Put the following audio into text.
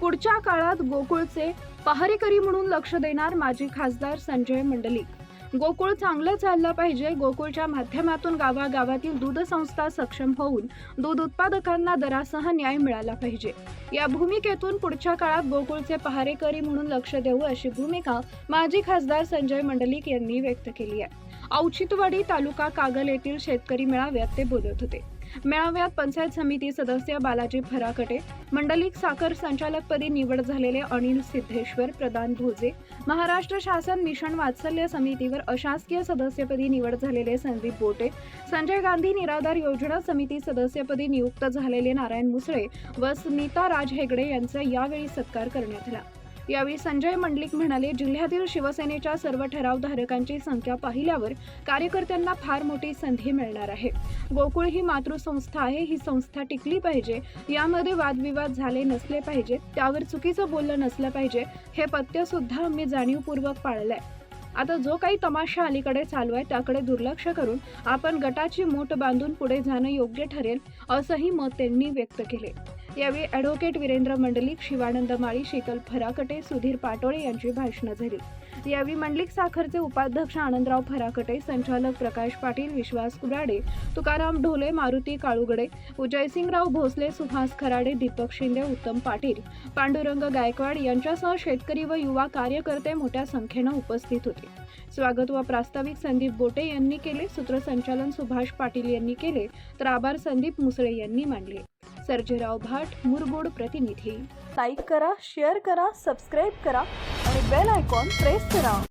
पुढच्या काळात गोकुळचे पहारेकरी म्हणून लक्ष देणार माजी खासदार संजय मंडलिक. गोकुळ चांगलं चाललं पाहिजे. गोकुळच्या माध्यमातून गावागावातील दूध संस्था सक्षम होऊन दूध उत्पादकांना दरासह न्याय मिळाला पाहिजे. या भूमिकेतून पुढच्या काळात गोकुळचे पहारेकरी म्हणून लक्ष देऊ अशी भूमिका माजी खासदार संजय मंडलिक यांनी व्यक्त केली आहे. औचित्यवाडी तालुका कागल येथील शेतकरी मेळाव्यात ते बोलत होते. मेळाव्यात पंचायत समिती सदस्य बालाजी फराकटे, मंडलिक साखर संचालकपदी निवड झालेले अनिल सिद्धेश्वर, प्रदान भोजे, महाराष्ट्र शासन मिशन वात्सल्य समितीवर अशासकीय सदस्यपदी निवड झालेले संदीप बोटे, संजय गांधी निराधार योजना समिती सदस्यपदी नियुक्त झालेले नारायण मुसळे व स्मिता राज हेगडे यांचा यावेळी सत्कार करण्यात आला. यावेळी संजय मंडलिक म्हणाले, जिल्ह्यातील शिवसेनेच्या सर्व ठरावधारकांची संख्या पाहिल्यावर कार्यकर्त्यांना फार मोठी संधी मिळणार आहे. गोकुळ ही मातृसंस्था आहे. ही संस्था टिकली पाहिजे. यामध्ये वादविवाद झाले नसले पाहिजे. त्यावर चुकीचं बोललं नसलं पाहिजे. हे पथ्य सुद्धा आम्ही जाणीवपूर्वक पाळलंय. आता जो काही तमाशा अलीकडे चालू आहे त्याकडे दुर्लक्ष करून आपण गटाची मोठ बांधून पुढे जाणं योग्य ठरेल असंही मत त्यांनी व्यक्त केले. यावेळी ॲडव्होकेट वीरेंद्र मंडलिक, शिवानंद माळी, शीतल फराकटे, सुधीर पाटोळे यांची भाषणं झाली. यावेळी मंडलिक साखरचे उपाध्यक्ष आनंदराव फराकटे, संचालक प्रकाश पाटील, विश्वास कुराडे, तुकाराम ढोले, मारुती काळुगडे, जयसिंगराव भोसले, सुहास खराडे, दीपक शिंदे, उत्तम पाटील, पांडुरंग गायकवाड यांच्यासह शेतकरी व युवा कार्यकर्ते मोठ्या संख्येनं उपस्थित होते. स्वागत व प्रास्ताविक संदीप बोटे यांनी केले. सूत्रसंचालन सुभाष पाटील यांनी केले तर आभार संदीप मुसळे यांनी मानले. सर्जेराव भाट, मुरगुड प्रतिनिधी. लाईक करा, शेअर करा, सबस्क्राईब करा आणि बेल आयकॉन प्रेस करा.